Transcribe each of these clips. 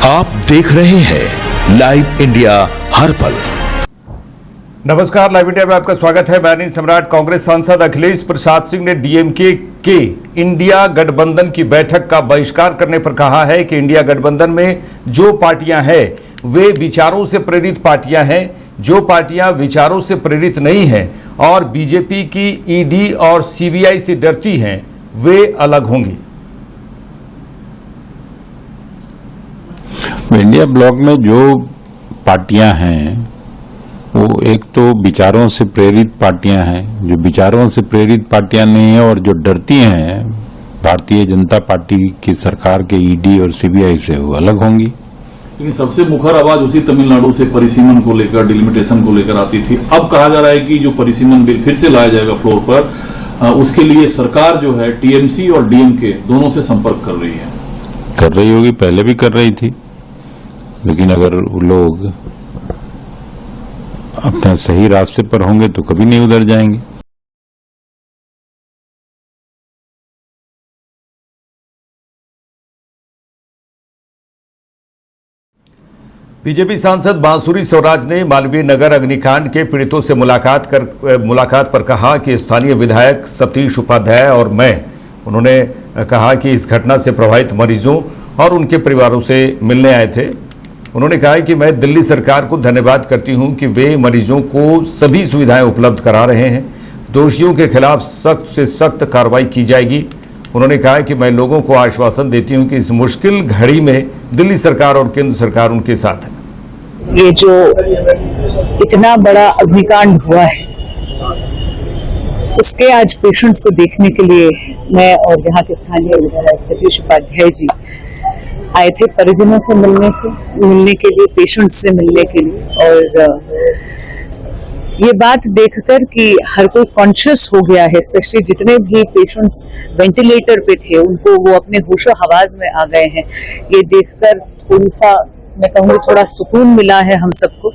आप देख रहे हैं लाइव इंडिया हर पल। नमस्कार, लाइव इंडिया में आपका स्वागत है। मैं सम्राट। कांग्रेस सांसद अखिलेश प्रसाद सिंह ने डीएमके के इंडिया गठबंधन की बैठक का बहिष्कार करने पर कहा है कि इंडिया गठबंधन में जो पार्टियां हैं वे विचारों से प्रेरित पार्टियां हैं। जो पार्टियां विचारों से प्रेरित नहीं हैं और बीजेपी की ईडी और सीबीआई से डरती हैं वे अलग होंगी। इंडिया ब्लॉक में जो पार्टियां हैं वो एक तो विचारों से प्रेरित पार्टियां हैं, जो विचारों से प्रेरित पार्टियां नहीं है और जो डरती हैं भारतीय जनता पार्टी की सरकार के ईडी और सीबीआई से, वो अलग होंगी। लेकिन सबसे मुखर आवाज उसी तमिलनाडु से परिसीमन को लेकर, डिलिमिटेशन को लेकर आती थी। अब कहा जा रहा है कि जो परिसीमन बिल फिर से लाया जाएगा फ्लोर पर, उसके लिए सरकार जो है टीएमसी और डीएमके दोनों से संपर्क कर रही है। कर रही होगी, पहले भी कर रही थी, लेकिन अगर वो लोग अपने सही रास्ते पर होंगे तो कभी नहीं उधर जाएंगे। बीजेपी सांसद बांसुरी स्वराज ने मालवीय नगर अग्निकांड के पीड़ितों से मुलाकात पर कहा कि स्थानीय विधायक सतीश उपाध्याय और उन्होंने कहा कि इस घटना से प्रभावित मरीजों और उनके परिवारों से मिलने आए थे। उन्होंने कहा कि मैं दिल्ली सरकार को धन्यवाद करती हूं कि वे मरीजों को सभी सुविधाएं उपलब्ध करा रहे हैं। दोषियों के खिलाफ सख्त से सख्त कार्रवाई की जाएगी। उन्होंने कहा कि मैं लोगों को आश्वासन देती हूं कि इस मुश्किल घड़ी में दिल्ली सरकार और केंद्र सरकार उनके साथ है। ये जो इतना बड़ा अग्निकांड हुआ है उसके आज पेशेंट्स को देखने के लिए मैं और यहाँ के स्थानीय विधायक सतीश उपाध्याय जी आए थे, परिजनों से मिलने के लिए, पेशेंट्स से मिलने के लिए। और ये बात देखकर कि हर कोई कॉन्शियस हो गया है, स्पेशली जितने भी पेशेंट्स वेंटिलेटर पे थे उनको वो अपने होशो हवास में आ गए हैं, ये देखकर थोड़ा सा मैं कहूँगी थोड़ा सुकून मिला है हम सबको।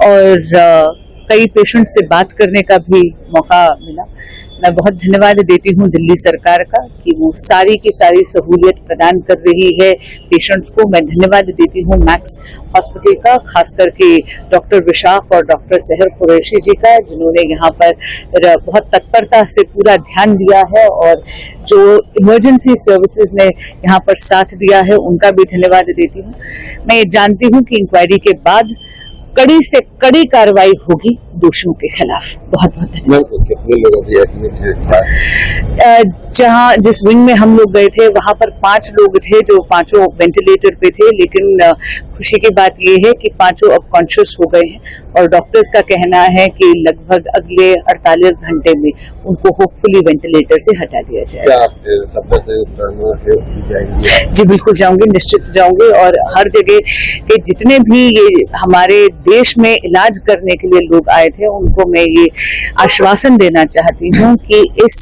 और कई पेशेंट से बात करने का भी मौका मिला। मैं बहुत धन्यवाद देती हूँ दिल्ली सरकार का कि वो सारी की सारी सहूलियत प्रदान कर रही है पेशेंट्स को। मैं धन्यवाद देती हूँ मैक्स हॉस्पिटल का, खास करके डॉक्टर विशाख और डॉक्टर सहर कुरैशी जी का, जिन्होंने यहाँ पर बहुत तत्परता से पूरा ध्यान दिया है और जो इमरजेंसी सर्विसेज ने यहाँ पर साथ दिया है उनका भी धन्यवाद देती हूँ। मैं ये जानती हूँ कि इंक्वायरी के बाद कड़ी से कड़ी कार्रवाई होगी दोषियों के खिलाफ। बहुत बहुत धन्यवाद। जहाँ जिस विंग में हम लोग गए थे वहां पर 5 लोग थे जो पांचों वेंटिलेटर पे थे, लेकिन खुशी की बात ये है कि पांचों अब कॉन्शियस हो गए हैं और डॉक्टर्स का कहना है कि लगभग अगले 48 घंटे में उनको होपफुली वेंटिलेटर से हटा दिया जाएगा। जी बिल्कुल जाऊंगी, निश्चित जाऊंगी। और हर जगह के जितने भी ये हमारे देश में इलाज करने के लिए लोग आए थे उनको मैं ये आश्वासन देना चाहती हूँ कि इस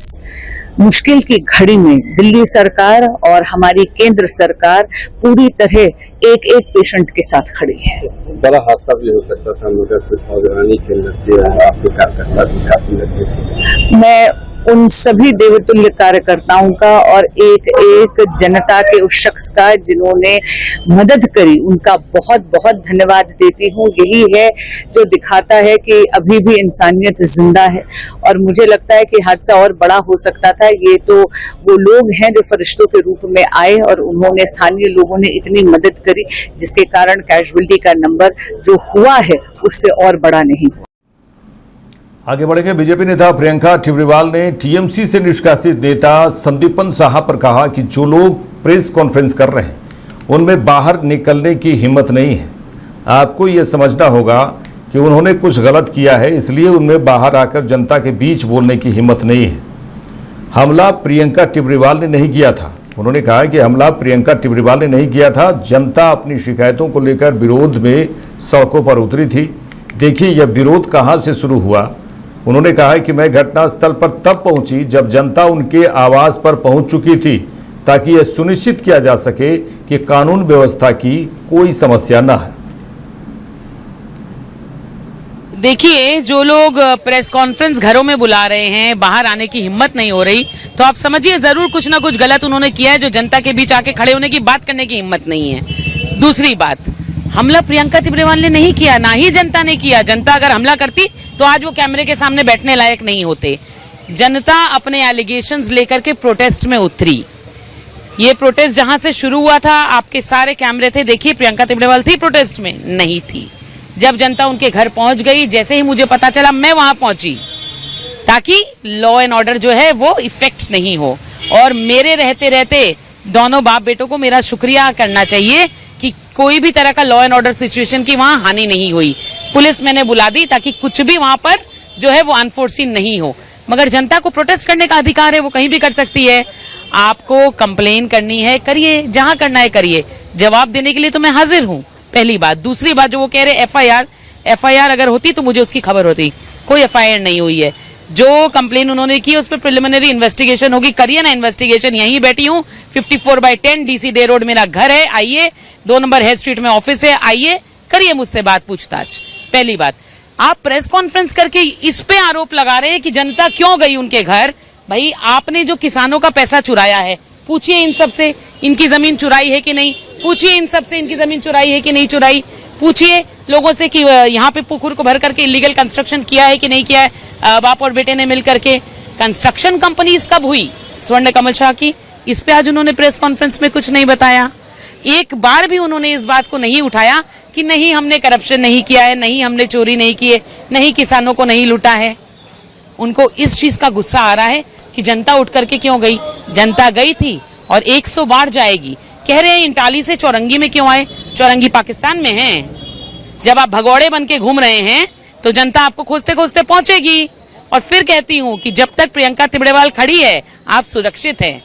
मुश्किल की घड़ी में दिल्ली सरकार और हमारी केंद्र सरकार पूरी तरह एक एक पेशेंट के साथ खड़ी है। बड़ा हादसा भी हो सकता था, मगर कुछ निगरानी के लगती है, आपके कार्यकर्ता भी काफी लगे थे। मैं उन सभी देवतुल्य कार्यकर्ताओं का और एक एक जनता के उस शख्स का जिन्होंने मदद करी उनका बहुत बहुत धन्यवाद देती हूँ। यही है जो दिखाता है कि अभी भी इंसानियत जिंदा है। और मुझे लगता है कि हादसा और बड़ा हो सकता था। ये तो वो लोग हैं जो फरिश्तों के रूप में आए और उन्होंने, स्थानीय लोगों ने इतनी मदद करी जिसके कारण कैजुअल्टी का नंबर जो हुआ है उससे और बड़ा नहीं। आगे बढ़ेंगे। बीजेपी नेता प्रियंका टिब्रीवाल ने टीएमसी से निष्कासित नेता संदीपन साहा पर कहा कि जो लोग प्रेस कॉन्फ्रेंस कर रहे हैं उनमें बाहर निकलने की हिम्मत नहीं है। आपको यह समझना होगा कि उन्होंने कुछ गलत किया है, इसलिए उनमें बाहर आकर जनता के बीच बोलने की हिम्मत नहीं है। हमला प्रियंका टिब्रीवाल ने नहीं किया था। उन्होंने कहा कि हमला प्रियंका टिब्रीवाल ने नहीं किया था, जनता अपनी शिकायतों को लेकर विरोध में सड़कों पर उतरी थी। देखिए यह विरोध कहाँ से शुरू हुआ। उन्होंने कहा कि मैं घटनास्थल पर तब पहुंची जब जनता उनके आवास पर पहुंच चुकी थी, ताकि यह सुनिश्चित किया जा सके कि कानून व्यवस्था की कोई समस्या न है। देखिए, जो लोग प्रेस कॉन्फ्रेंस घरों में बुला रहे हैं, बाहर आने की हिम्मत नहीं हो रही, तो आप समझिए जरूर कुछ ना कुछ गलत उन्होंने किया है, जो जनता के बीच आके खड़े होने की बात करने की हिम्मत नहीं है। दूसरी बात, हमला प्रियंका तिब्रेवाल ने नहीं किया, ना ही जनता ने किया। जनता अगर हमला करती तो आज वो कैमरे के सामने बैठने लायक नहीं होते। जनता अपने एलिगेशंस लेकर के प्रोटेस्ट में उतरी। ये प्रोटेस्ट जहां से शुरू हुआ था, आपके सारे कैमरे थे, देखिए प्रियंका तिब्रेवाल थी प्रोटेस्ट में? नहीं थी। जब जनता उनके घर पहुंच गई, जैसे ही मुझे पता चला मैं वहां पहुंची, ताकि लॉ एंड ऑर्डर जो है वो इफेक्ट नहीं हो। और मेरे रहते रहते दोनों बाप बेटों को मेरा शुक्रिया करना चाहिए कि कोई भी तरह का लॉ एंड ऑर्डर सिचुएशन की वहां हानि नहीं हुई। पुलिस मैंने बुला दी ताकि कुछ भी वहां पर जो है वो अनफोर्सीन नहीं हो। मगर जनता को प्रोटेस्ट करने का अधिकार है, वो कहीं भी कर सकती है। आपको कंप्लेन करनी है, करिए, जहां करना है करिए। जवाब देने के लिए तो मैं हाजिर हूं, पहली बात। दूसरी बात, जो वो कह रहे एफआईआर अगर होती तो मुझे उसकी खबर होती। कोई एफआईआर नहीं हुई है। जो कंप्लेन उन्होंने की उस पर प्रिलिमिनरी इन्वेस्टिगेशन होगी, करिए ना इन्वेस्टिगेशन। यहीं बैठी हूँ, 54/10 डीसी डे रोड मेरा घर है, आइए। 2 नंबर हेड स्ट्रीट में ऑफिस है, आइए, करिए मुझसे बात, पूछताछ। पहली बात। आप प्रेस कॉन्फ्रेंस करके इस पे आरोप लगा रहे हैं कि जनता क्यों गई उनके घर। भाई, आपने जो किसानों का पैसा चुराया है, पूछिए इन सब से इनकी जमीन चुराई है कि नहीं। पूछिए इन सब से इनकी जमीन चुराई है कि नहीं चुराई। पूछिए लोगों से कि यहाँ पे पुकुर को भर करके इलीगल कंस्ट्रक्शन किया है कि नहीं किया है। बाप और बेटे ने मिल करके कंस्ट्रक्शन कंपनीज कब हुई स्वर्ण कमल शाह की, इस पे आज उन्होंने प्रेस कॉन्फ्रेंस में कुछ नहीं बताया। एक बार भी उन्होंने इस बात को नहीं उठाया कि नहीं हमने करप्शन नहीं किया है, नहीं हमने चोरी नहीं की है, नहीं किसानों को नहीं लूटा है। उनको इस चीज का गुस्सा आ रहा है कि जनता उठ करके क्यों गई। जनता गई थी और 100 बार जाएगी। कह रहे हैं इंटाली से चौरंगी में क्यों आए, चौरंगी पाकिस्तान में है। जब आप भगौड़े बन के घूम रहे हैं तो जनता आपको खोजते खोजते पहुंचेगी। और फिर कहती हूं कि जब तक प्रियंका तिब्रेवाल खड़ी है आप सुरक्षित हैं।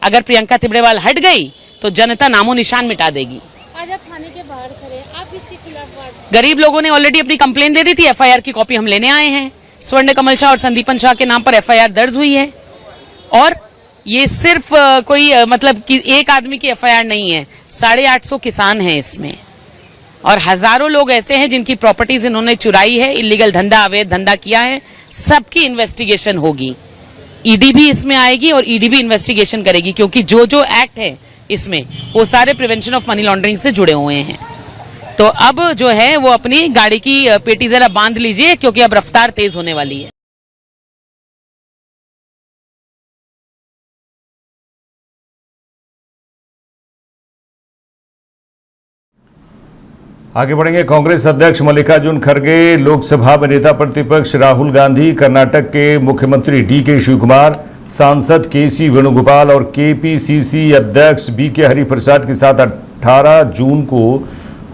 अगर प्रियंका तिब्रेवाल हट गई तो जनता नामो निशान मिटा देगी। आज आप थाने के बाहर खड़े, आप इसके खिलाफ बात। गरीब लोगों ने ऑलरेडी अपनी कंप्लेन दे दी थी, एफआईआर की कॉपी हम लेने आए हैं। स्वर्ण कमल शाह और संदीपन शाह के नाम पर एफआईआर दर्ज हुई है। और ये सिर्फ कोई मतलब कि एक आदमी की एफआईआर नहीं है, 850 किसान हैं इसमें। और हजारों लोग ऐसे हैं जिनकी प्रॉपर्टीज इन्होंने चुराई है, इलीगल धंधा, अवैध धंधा किया है। सबकी इन्वेस्टिगेशन होगी। ईडी भी इसमें आएगी और ईडी भी इन्वेस्टिगेशन करेगी, क्योंकि जो जो एक्ट है इसमें वो सारे प्रिवेंशन ऑफ मनी लॉन्ड्रिंग से जुड़े हुए हैं। तो अब जो है वो अपनी गाड़ी की पेटी जरा बांध लीजिए, क्योंकि अब रफ्तार तेज होने वाली है। आगे बढ़ेंगे। कांग्रेस अध्यक्ष मल्लिकार्जुन खड़गे, लोकसभा में नेता प्रतिपक्ष राहुल गांधी, कर्नाटक के मुख्यमंत्री डीके शिवकुमार, सांसद केसी वेणुगोपाल और केपीसीसी अध्यक्ष बीके हरिप्रसाद के साथ 18 जून को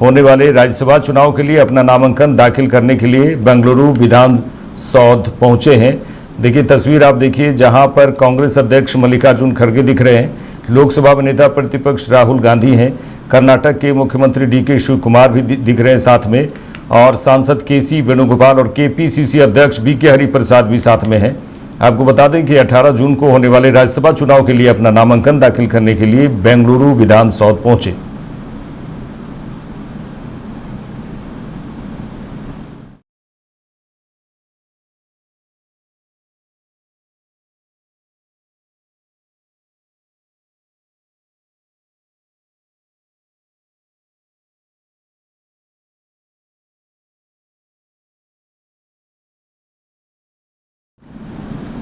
होने वाले राज्यसभा चुनाव के लिए अपना नामांकन दाखिल करने के लिए बेंगलुरु विधान सौध पहुंचे हैं। देखिए तस्वीर आप देखिए, जहां पर कांग्रेस अध्यक्ष मल्लिकार्जुन खड़गे दिख रहे हैं, लोकसभा में नेता प्रतिपक्ष राहुल गांधी हैं, कर्नाटक के मुख्यमंत्री डीके शिवकुमार भी दिख रहे हैं साथ में, और सांसद केसी वेणुगोपाल और केपीसीसी अध्यक्ष बीके हरिप्रसाद भी साथ में हैं। आपको बता दें कि 18 जून को होने वाले राज्यसभा चुनाव के लिए अपना नामांकन दाखिल करने के लिए बेंगलुरु विधान सौध पहुंचे।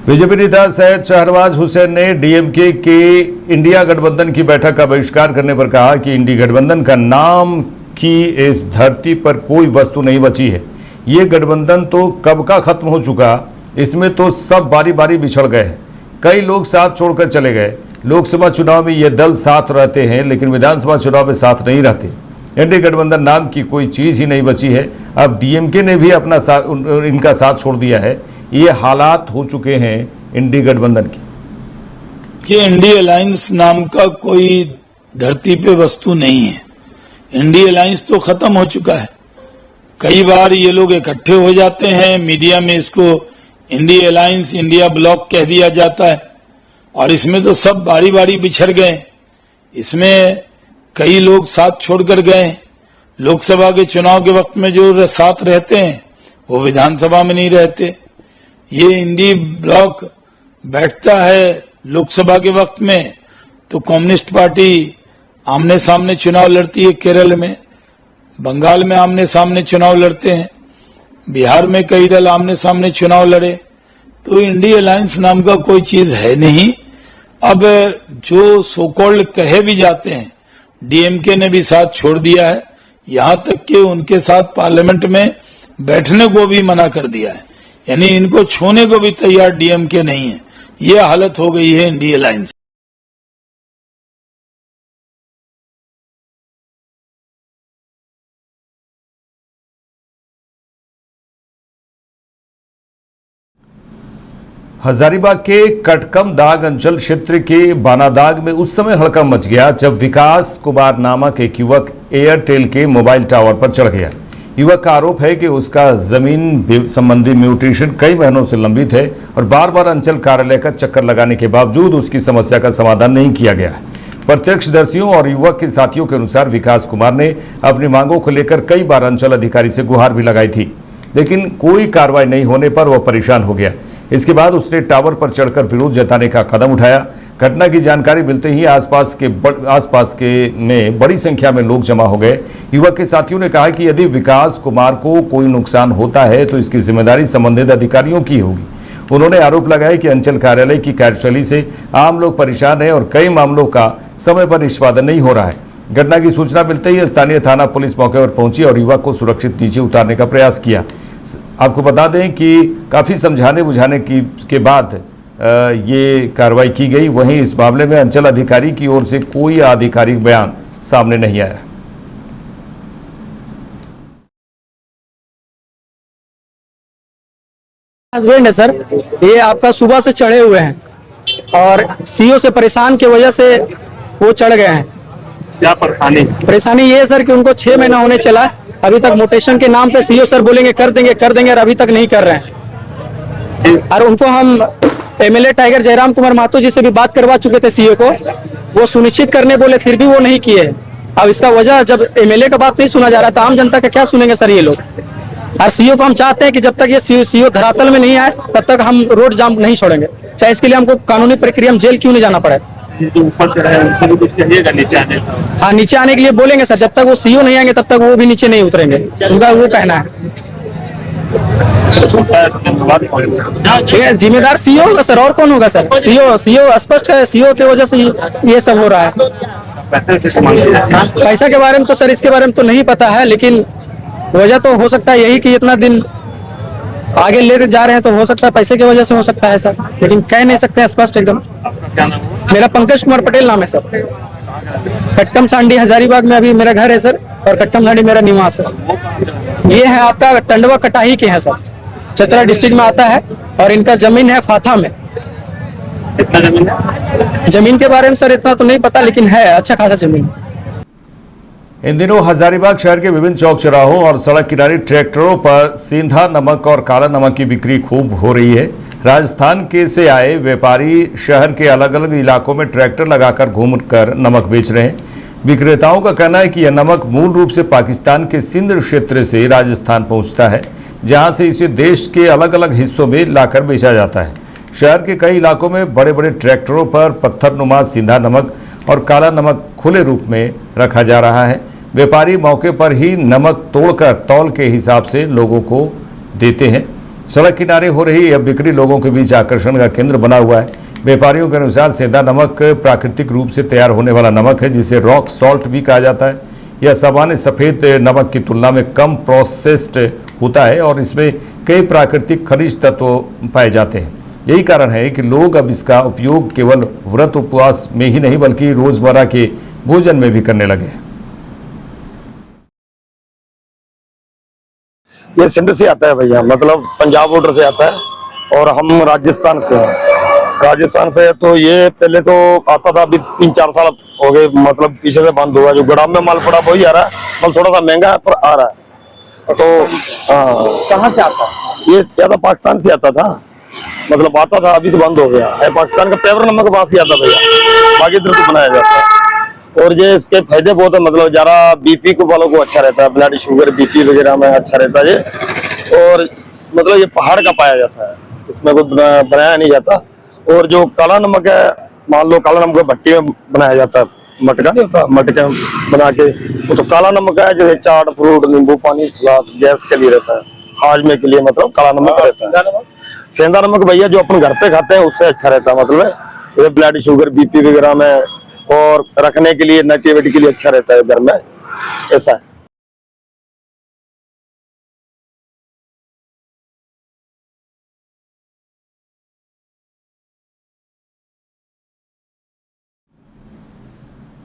बीजेपी नेता सैयद शहरवाज हुसैन ने डीएमके के इंडिया गठबंधन की बैठक का बहिष्कार करने पर कहा कि इंडी गठबंधन का नाम की इस धरती पर कोई वस्तु नहीं बची है। ये गठबंधन तो कब का खत्म हो चुका, इसमें तो सब बारी बारी बिछड़ गए हैं। कई लोग साथ छोड़कर चले गए। लोकसभा चुनाव में ये दल साथ रहते हैं, लेकिन विधानसभा चुनाव में साथ नहीं रहते। इंडी गठबंधन नाम की कोई चीज ही नहीं बची है। अब डीएमके ने भी अपना इनका साथ छोड़ दिया है। ये हालात हो चुके हैं इंडी गठबंधन की। ये इंडी अलायंस नाम का कोई धरती पे वस्तु नहीं है। इंडी अलायंस तो खत्म हो चुका है। कई बार ये लोग इकट्ठे हो जाते हैं, मीडिया में इसको इंडी अलायंस, इंडिया ब्लॉक कह दिया जाता है, और इसमें तो सब बारी बारी बिछड़ गए। इसमें कई लोग साथ छोड़कर गए। लोकसभा के चुनाव के वक्त में जो साथ रहते हैं वो विधानसभा में नहीं रहते। ये इंडी ब्लॉक बैठता है लोकसभा के वक्त में तो कम्युनिस्ट पार्टी आमने सामने चुनाव लड़ती है, केरल में, बंगाल में आमने सामने चुनाव लड़ते हैं, बिहार में कई दल आमने सामने चुनाव लड़े। तो इंडिया अलायंस नाम का कोई चीज है नहीं। अब जो सो कॉल्ड कहे भी जाते हैं, डीएमके ने भी साथ छोड़ दिया है, यहां तक कि उनके साथ पार्लियामेंट में बैठने को भी मना कर दिया है, यानी इनको छूने को भी तैयार डीएमके नहीं है। ये हालत हो गई है इंडिया अलायंस। हजारीबाग के कटकम दाग अंचल क्षेत्र के बानादाग में उस समय हड़कंप मच गया जब विकास कुमार नामक एक युवक एयरटेल के मोबाइल टावर पर चढ़ गया। युवक का आरोप है कि उसका जमीन संबंधी म्यूटेशन कई महीनों से लंबित है और बार बार अंचल कार्यालय का चक्कर लगाने के बावजूद उसकी समस्या का समाधान नहीं किया गया है। प्रत्यक्षदर्शियों और युवक के साथियों के अनुसार विकास कुमार ने अपनी मांगों को लेकर कई बार अंचल अधिकारी से गुहार भी लगाई थी, लेकिन कोई कार्रवाई नहीं होने पर वह परेशान हो गया। इसके बाद उसने टावर पर चढ़कर विरोध जताने का कदम उठाया। घटना की जानकारी मिलते ही आसपास के में बड़ी संख्या में लोग जमा हो गए। युवक के साथियों ने कहा कि यदि विकास कुमार को कोई नुकसान होता है तो इसकी जिम्मेदारी संबंधित अधिकारियों की होगी। उन्होंने आरोप लगाया कि अंचल कार्यालय की कार्यशैली से आम लोग परेशान हैं और कई मामलों का समय पर निष्पादन नहीं हो रहा है। घटना की सूचना मिलते ही स्थानीय थाना पुलिस मौके पर पहुंची और युवक को सुरक्षित नीचे उतारने का प्रयास किया। आपको बता दें कि काफ़ी समझाने बुझाने के बाद ये कार्रवाई की गई। वहीं इस मामले में अंचल अधिकारी की ओर से कोई आधिकारिक बयान सामने नहीं आया। हस्बैंड है सर, ये आपका सुबह से चढ़े हुए हैं और सीओ से परेशान की वजह से वो चढ़ गए हैं। क्या परेशानी ये है सर कि उनको 6 महीना होने चला, अभी तक मोटेशन के नाम पे सीओ सर बोलेंगे कर देंगे और अभी तक नहीं कर रहे हैं। और उनको हम एमएलए टाइगर जयराम कुमार महतो जी से भी बात करवा चुके थे सीओ को, वो सुनिश्चित करने बोले, फिर भी वो नहीं किए। अब इसका वजह, जब एमएलए का बात नहीं सुना जा रहा तो आम जनता का क्या सुनेंगे सर ये लोग। और सीओ को हम चाहते हैं कि जब तक ये सीओ धरातल में नहीं आए तब तक हम रोड जाम नहीं छोड़ेंगे, चाहे इसके लिए हमको कानूनी प्रक्रिया में जेल क्यों नहीं जाना पड़े। हाँ, नीचे आने के लिए बोलेंगे सर, जब तक वो सीओ नहीं आएंगे तब तक वो भी नीचे नहीं उतरेंगे, उनका वो कहना है। जिम्मेदार सीओ होगा सर, और कौन होगा सर। सीओ स्पष्ट है, सीओ की वजह से ये सब हो रहा है। पैसा के बारे में तो सर, इसके बारे में तो नहीं पता है, लेकिन वजह तो हो सकता है यही कि इतना दिन आगे लेते जा रहे हैं, तो हो सकता है पैसे की वजह से हो सकता है सर, लेकिन कह नहीं सकते हैं स्पष्ट एकदम। मेरा पंकज कुमार पटेल नाम है सर, कटकम सांडी हजारीबाग में अभी मेरा घर है सर, और कटकम सांडी मेरा निवास है। ये है आपका टंडवा कटाही के हैं सर, चतरा डिस्ट्रिक्ट में आता है, और इनका जमीन है फाथा में। कितना जमीन है? जमीन के बारे में सर इतना तो नहीं पता, लेकिन है अच्छा खासा जमीन। इन दिनों हजारीबाग शहर के विभिन्न चौक चौराहों और सड़क किनारे ट्रैक्टरों पर सेंधा नमक और काला नमक की बिक्री खूब हो रही है। राजस्थान के से आए व्यापारी शहर के अलग अलग इलाकों में ट्रैक्टर लगाकर घूमकर नमक बेच रहे हैं। विक्रेताओं का कहना है कि यह नमक मूल रूप से पाकिस्तान के सिंध क्षेत्र से राजस्थान पहुंचता है, जहां से इसे देश के अलग अलग हिस्सों में लाकर बेचा जाता है। शहर के कई इलाकों में बड़े बड़े ट्रैक्टरों पर पत्थरनुमा सीधा नमक और काला नमक खुले रूप में रखा जा रहा है। व्यापारी मौके पर ही नमक तोड़कर तौल के हिसाब से लोगों को देते हैं। सड़क किनारे हो रही यह बिक्री लोगों के बीच आकर्षण का केंद्र बना हुआ है। व्यापारियों के अनुसार सेंधा नमक प्राकृतिक रूप से तैयार होने वाला नमक है, जिसे रॉक सॉल्ट भी कहा जाता है। यह सामान्य सफ़ेद नमक की तुलना में कम प्रोसेस्ड होता है और इसमें कई प्राकृतिक खनिज तत्व पाए जाते हैं। यही कारण है कि लोग अब इसका उपयोग केवल व्रत उपवास में ही नहीं बल्कि रोजमर्रा के भोजन में भी करने लगे। ये सिंध से आता है भैया, मतलब पंजाब बॉर्डर से आता है, और हम राजस्थान से हैं। राजस्थान से तो ये पहले तो आता था, अभी 3-4 साल हो गए, मतलब पीछे से बंद हुआ। जो गोदाम में माल पड़ा वही आ रहा है, मतलब थोड़ा सा महंगा है पर आ रहा है। तो कहाँ से आता है? ये ज्यादा पाकिस्तान से आता था, मतलब आता था, अभी तो बंद हो गया है। पाकिस्तान का पेवर नमक वहां से आता भैया, बाकी तरह से बनाया जाता है। और ये इसके फायदे बहुत है, मतलब ज्यादा बीपी को वालों को अच्छा रहता है, ब्लड शुगर बीपी वगैरह में अच्छा रहता है ये। और मतलब ये पहाड़ का पाया जाता है, इसमें कुछ बनाया नहीं जाता। और जो काला नमक है, मान लो काला नमक भट्टी में बनाया जाता है, मटका नहीं होता, मटका बना के, वो तो काला नमक है जो चाट फ्रूट नींबू पानी सलाद गैस के लिए रहता है, हाजमे के लिए मतलब काला नमक रहता है। सेंधा नमक भैया जो अपन घर पे खाते हैं उससे अच्छा रहता है, मतलब ब्लड शुगर बीपी वगैरह में और रखने के लिए नेटिविटी के लिए अच्छा रहता है घर में, ऐसा है।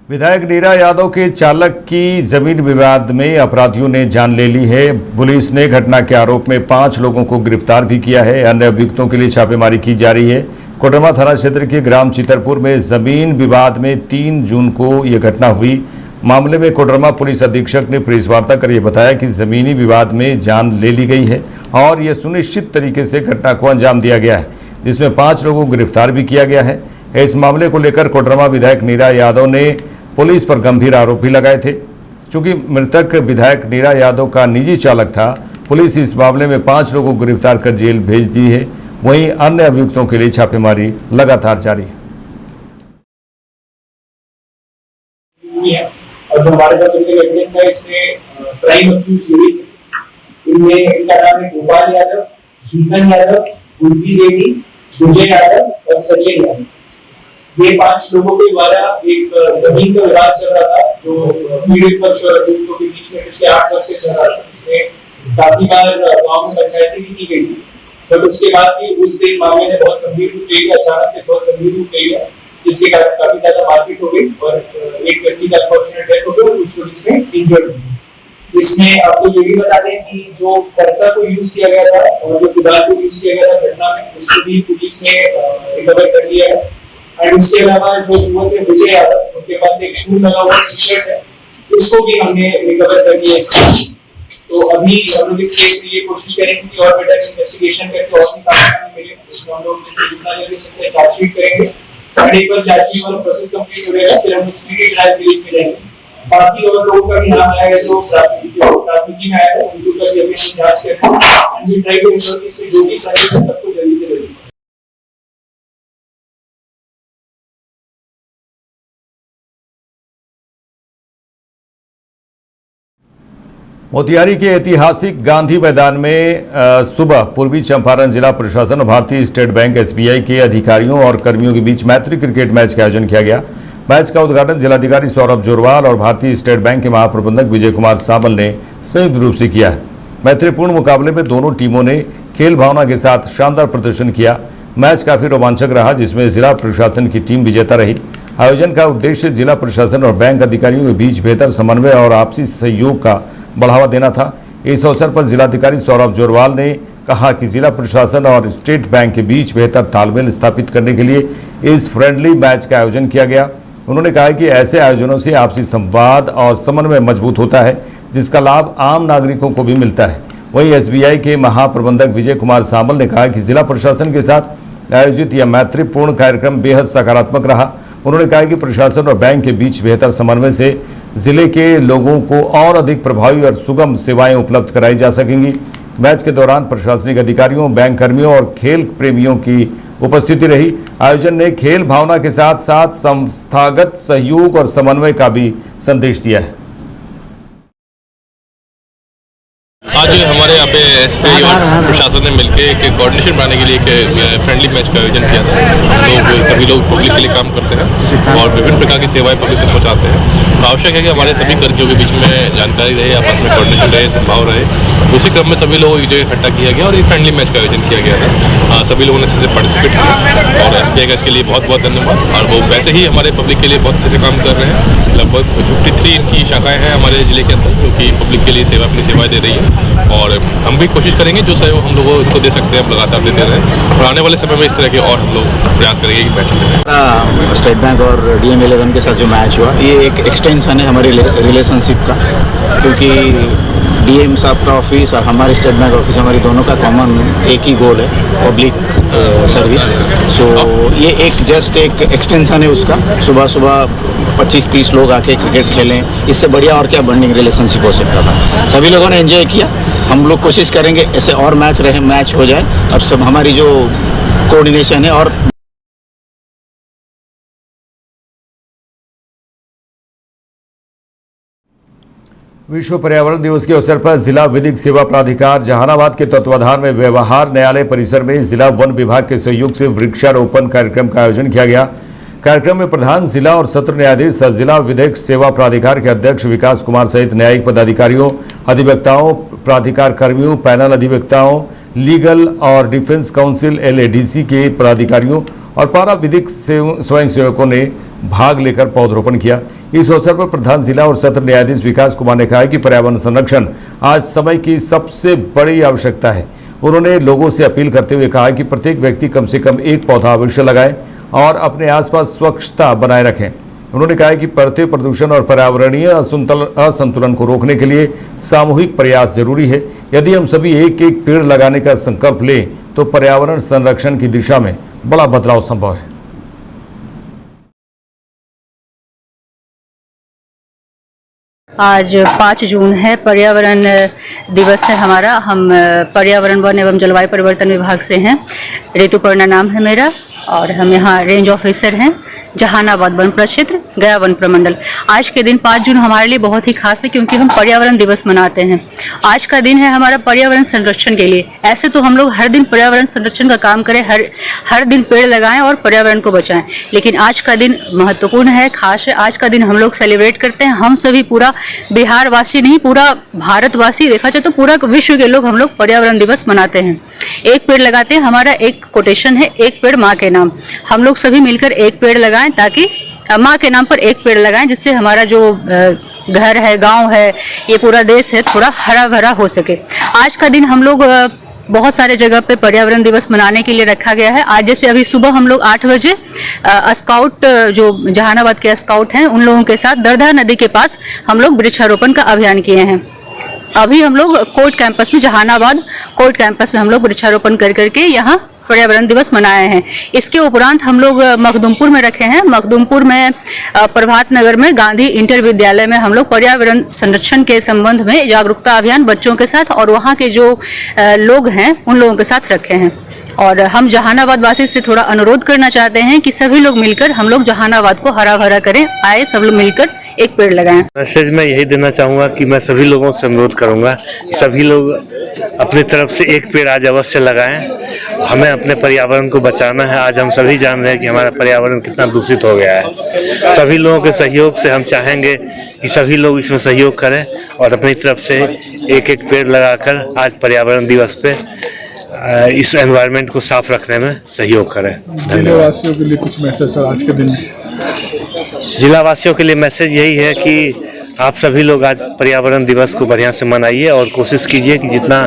विधायक नीरा यादव के चालक की जमीन विवाद में अपराधियों ने जान ले ली है। पुलिस ने घटना के आरोप में 5 लोगों को गिरफ्तार भी किया है। अन्य अभियुक्तों के लिए छापेमारी की जा रही है। कोडरमा थाना क्षेत्र के ग्राम चितरपुर में जमीन विवाद में 3 जून को यह घटना हुई। मामले में कोडरमा पुलिस अधीक्षक ने प्रेस वार्ता कर यह बताया कि जमीनी विवाद में जान ले ली गई है और यह सुनिश्चित तरीके से घटना को अंजाम दिया गया है, जिसमें 5 लोगों को गिरफ्तार भी किया गया है। इस मामले को लेकर कोडरमा विधायक नीरा यादव ने पुलिस पर गंभीर आरोप भी लगाए थे। चूंकि मृतक विधायक नीरा यादव का निजी चालक था, पुलिस इस मामले में 5 लोगों को गिरफ्तार कर जेल भेज दी है। वहीं अन्य अभियुक्तों के लिए छापेमारी लगातार जारी है। और जो हमारे पास एविडेंस है इसमें प्राइम अक्यूज इनमें इनका नाम है गोपाल यादव, जीवन यादव, गुरबी देवी, विजय यादव और सचिन यादव। ये 5 लोगों के द्वारा एक जमीन का विवाद चल रहा था जो पीड़ित पक्ष और अभियुक्तों के बीच में पिछले 8 वर्ष से चल रहा था, जिसमें काफी बार गांव में पंचायती भी की गई थी। बट उसके बाद भी उस दिन मामले ने बहुत गंभीर रूप ले लिया, अचानक से बहुत गंभीर रूप ले लिया, जिसके कारण काफी ज्यादा मारपीट हो गई और एक व्यक्ति का अनफॉर्चुनेट डेथ हो गया और कुछ लोग इसमें इंजर्ड हो गए। इसमें आपको ये भी बता दें कि जो फरसा को यूज किया गया था और जो कुदाल को यूज किया गया था घटना में, उसको भी पुलिस ने रिकवर कर लिया है। एंड उसके अलावा जो युवक है विजय यादव, उनके पास एक शूट लगा हुआ टी-शर्ट है, उसको भी हमने रिकवर कर लिया है। तो अभी हम लोग इस केस के लिए कोशिश करेंगे कि और बेटर इन्वेस्टिगेशन करके और भी सामान मिले, उसको हम लोग जैसे जितना जल्दी हो सकता है चार्जशीट करेंगे। और एक बार चार्जशीट वाला प्रोसेस कंप्लीट हो जाएगा फिर हम लोग स्पीडी ट्रायल रिलीज में जाएंगे। बाकी और लोगों का भी नाम आएगा जो प्राथमिकी में आया है, उनको भी अभी हम जांच करते हैं and we try to ensure कि इसमें जो भी सहयोग है सबको जल्दी से जल्दी। मोतिहारी के ऐतिहासिक गांधी मैदान में सुबह पूर्वी चंपारण जिला प्रशासन और भारतीय स्टेट बैंक SBI के अधिकारियों और कर्मियों के बीच मैत्री क्रिकेट मैच का आयोजन किया गया। मैच का उद्घाटन जिलाधिकारी सौरभ जोरवाल और भारतीय स्टेट बैंक के महाप्रबंधक विजय कुमार साबल ने संयुक्त रूप से किया है। मैत्रीपूर्ण मुकाबले में दोनों टीमों ने खेल भावना के साथ शानदार प्रदर्शन किया। मैच काफी रोमांचक रहा, जिसमें जिला प्रशासन की टीम विजेता रही। आयोजन का उद्देश्य जिला प्रशासन और बैंक अधिकारियों के बीच बेहतर समन्वय और आपसी सहयोग का बढ़ावा देना था। इस अवसर पर जिलाधिकारी सौरभ जोरवाल ने कहा कि जिला प्रशासन और स्टेट बैंक के बीच बेहतर तालमेल स्थापित करने के लिए इस फ्रेंडली मैच का आयोजन किया गया। उन्होंने कहा कि ऐसे आयोजनों से आपसी संवाद और समन्वय मजबूत होता है, जिसका लाभ आम नागरिकों को भी मिलता है। वहीं SBI के महाप्रबंधक विजय कुमार साबल ने कहा कि जिला प्रशासन के साथ आयोजित यह मैत्रीपूर्ण कार्यक्रम बेहद सकारात्मक रहा। उन्होंने कहा कि प्रशासन और बैंक के बीच बेहतर समन्वय से जिले के लोगों को और अधिक प्रभावी और सुगम सेवाएं उपलब्ध कराई जा सकेंगी। मैच के दौरान प्रशासनिक अधिकारियों, बैंक कर्मियों और खेल प्रेमियों की उपस्थिति रही। आयोजन ने खेल भावना के साथ साथ संस्थागत सहयोग और समन्वय का भी संदेश दिया है। आज हमारे यहाँ पे SBI और प्रशासन ने मिलकर एक कोऑर्डिनेशन बनाने के लिए एक फ्रेंडली मैच का आयोजन किया था। सभी लोग पब्लिक के लिए काम करते हैं और विभिन्न प्रकार की सेवाएं पब्लिक तक पहुँचाते हैं। तो आवश्यक है कि हमारे सभी कर्मियों के बीच में जानकारी रहे, आपस में कोऑर्डिनेशन रहे, सद्भाव रहे। उसी क्रम में सभी लोगों को जो इकट्ठा किया गया और एक फ्रेंडली मैच का आयोजन किया गया था। सभी लोगों ने अच्छे से पार्टिसिपेट किया और SBI का इसके लिए बहुत बहुत धन्यवाद। और वो वैसे ही हमारे पब्लिक के लिए बहुत अच्छे से काम कर रहे हैं। लगभग 53 इनकी शाखाएं हैं हमारे जिले के अंदर, जो कि पब्लिक के लिए अपनी सेवाएं दे रही है। और हम भी कोशिश करेंगे जो सहयोग हम लोगों को दे सकते हैं हम लगातार देते रहें और आने वाले समय में इस तरह के और हम लोग प्रयास करेंगे कि मैच स्टेट बैंक और DM11 के साथ जो मैच हुआ ये एक एक्सटेंशन है हमारे रिलेशनशिप का, क्योंकि DM साहब का ऑफिस और हमारे स्टेट बैंक ऑफिस हमारी दोनों का कॉमन एक ही गोल है, पब्लिक सर्विस। सो ये एक जस्ट एक एक्सटेंशन है उसका। सुबह सुबह 25-30 लोग आके क्रिकेट खेलें, इससे बढ़िया और क्या बॉन्डिंग रिलेशनशिप हो सकता था। सभी लोगों ने एंजॉय किया। हम लोग कोशिश करेंगे ऐसे और मैच हो जाए और सब हमारी जो कोऑर्डिनेशन है और विश्व पर्यावरण दिवस के अवसर पर जिला विधिक सेवा प्राधिकार जहानाबाद के तत्वाधान में व्यवहार न्यायालय परिसर में जिला वन विभाग के सहयोग से वृक्षारोपण कार्यक्रम का आयोजन किया गया। कार्यक्रम में प्रधान जिला और सत्र न्यायाधीश जिला विधिक सेवा प्राधिकार के अध्यक्ष विकास कुमार सहित न्यायिक पदाधिकारियों, अधिवक्ताओं, प्राधिकार कर्मियों, पैनल अधिवक्ताओं, लीगल और डिफेंस काउंसिल LADC के पदाधिकारियों और पारा विधिक स्वयंसेवकों ने भाग लेकर पौधरोपण किया। इस अवसर पर प्रधान जिला और सत्र न्यायाधीश विकास कुमार ने कहा कि पर्यावरण संरक्षण आज समय की सबसे बड़ी आवश्यकता है। उन्होंने लोगों से अपील करते हुए कहा कि प्रत्येक व्यक्ति कम से कम एक पौधा अवश्य लगाए और अपने आसपास स्वच्छता बनाए रखें। उन्होंने कहा कि बढ़ते प्रदूषण और पर्यावरणीय असंतुलन को रोकने के लिए सामूहिक प्रयास जरूरी है। यदि हम सभी एक एक पेड़ लगाने का संकल्प लें तो पर्यावरण संरक्षण की दिशा में बड़ा बदलाव संभव है। आज 5 जून है, पर्यावरण दिवस है हमारा। हम पर्यावरण वन एवं जलवायु परिवर्तन विभाग से हैं। ऋतुपर्णा नाम है मेरा और हम यहाँ रेंज ऑफिसर हैं, जहानाबाद वन प्रक्षेत्र, गया वन प्रमंडल। आज के दिन 5 जून हमारे लिए बहुत ही खास है क्योंकि हम पर्यावरण दिवस मनाते हैं। आज का दिन है हमारा पर्यावरण संरक्षण के लिए। ऐसे तो हम लोग हर दिन पर्यावरण संरक्षण का काम करें, हर दिन पेड़ लगाएं और पर्यावरण को बचाएं, लेकिन आज का दिन महत्वपूर्ण है, खास है। आज का दिन हम लोग सेलिब्रेट करते हैं। हम सभी पूरा बिहार वासी नहीं, पूरा भारतवासी, देखा जाए तो पूरा विश्व के लोग हम लोग पर्यावरण दिवस मनाते हैं। एक पेड़ लगाते हैं, हमारा एक कोटेशन है, एक पेड़ माँ के नाम। हम लोग सभी मिलकर एक पेड़ लगाएं ताकि माँ के नाम पर एक पेड़ लगाएं, जिससे हमारा जो घर है, गांव है, ये पूरा देश है, थोड़ा हरा भरा हो सके। आज का दिन हम लोग बहुत सारे जगह पे पर्यावरण दिवस मनाने के लिए रखा गया है। आज जैसे अभी सुबह हम लोग 8 बजे स्काउट, जो जहानाबाद के स्काउट हैं, उन लोगों के साथ दरधा नदी के पास हम लोग वृक्षारोपण का अभियान किए हैं। अभी हम लोग कोर्ट कैंपस में, जहानाबाद कोर्ट कैंपस में हम लोग वृक्षारोपण कर करके यहाँ पर्यावरण दिवस मनाए हैं। इसके उपरांत हम लोग मखदुमपुर में रखे हैं। मखदुमपुर में प्रभात नगर में गांधी इंटर विद्यालय में हम लोग पर्यावरण संरक्षण के संबंध में जागरूकता अभियान बच्चों के साथ और वहाँ के जो लोग हैं उन लोगों के साथ रखे हैं। और हम जहानाबाद वासी से थोड़ा अनुरोध करना चाहते हैं कि सभी लोग मिलकर हम लोग जहानाबाद को हरा भरा करें। आए सब लोग मिलकर एक पेड़ लगाएं। मैसेज मैं यही देना चाहूँगा कि मैं सभी लोगों से अनुरोध करूँगा, सभी लोग अपनी तरफ से एक पेड़ आज अवश्य लगाएं। हमें अपने पर्यावरण को बचाना है। आज हम सभी जान रहे हैं कि हमारा पर्यावरण कितना दूषित हो गया है। सभी लोगों के सहयोग से हम चाहेंगे कि सभी लोग इसमें सहयोग करें और अपनी तरफ से एक एक पेड़ लगाकर आज पर्यावरण दिवस पे इस एनवायरनमेंट को साफ रखने में सहयोग करें। जिलावासियों के लिए कुछ मैसेज सर आज के दिन? जिलावासियों के लिए मैसेज यही है कि आप सभी लोग आज पर्यावरण दिवस को बढ़िया से मनाइए और कोशिश कीजिए कि जितना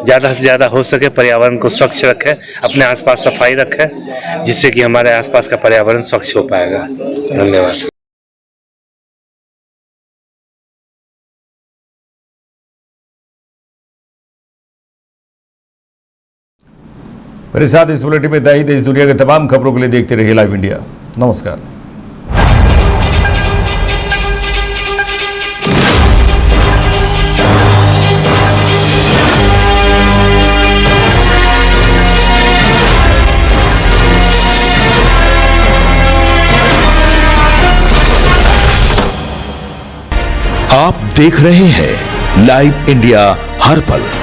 ज़्यादा से ज़्यादा हो सके पर्यावरण को स्वच्छ रखें, अपने आसपास सफाई रखें, जिससे कि हमारे आसपास का पर्यावरण स्वच्छ हो पाएगा। धन्यवाद। मेरे साथ इस बुलेटिन में इतना ही। देश दुनिया के तमाम खबरों के लिए देखते रहिए लाइव इंडिया। नमस्कार। आप देख रहे हैं लाइव इंडिया हर पल।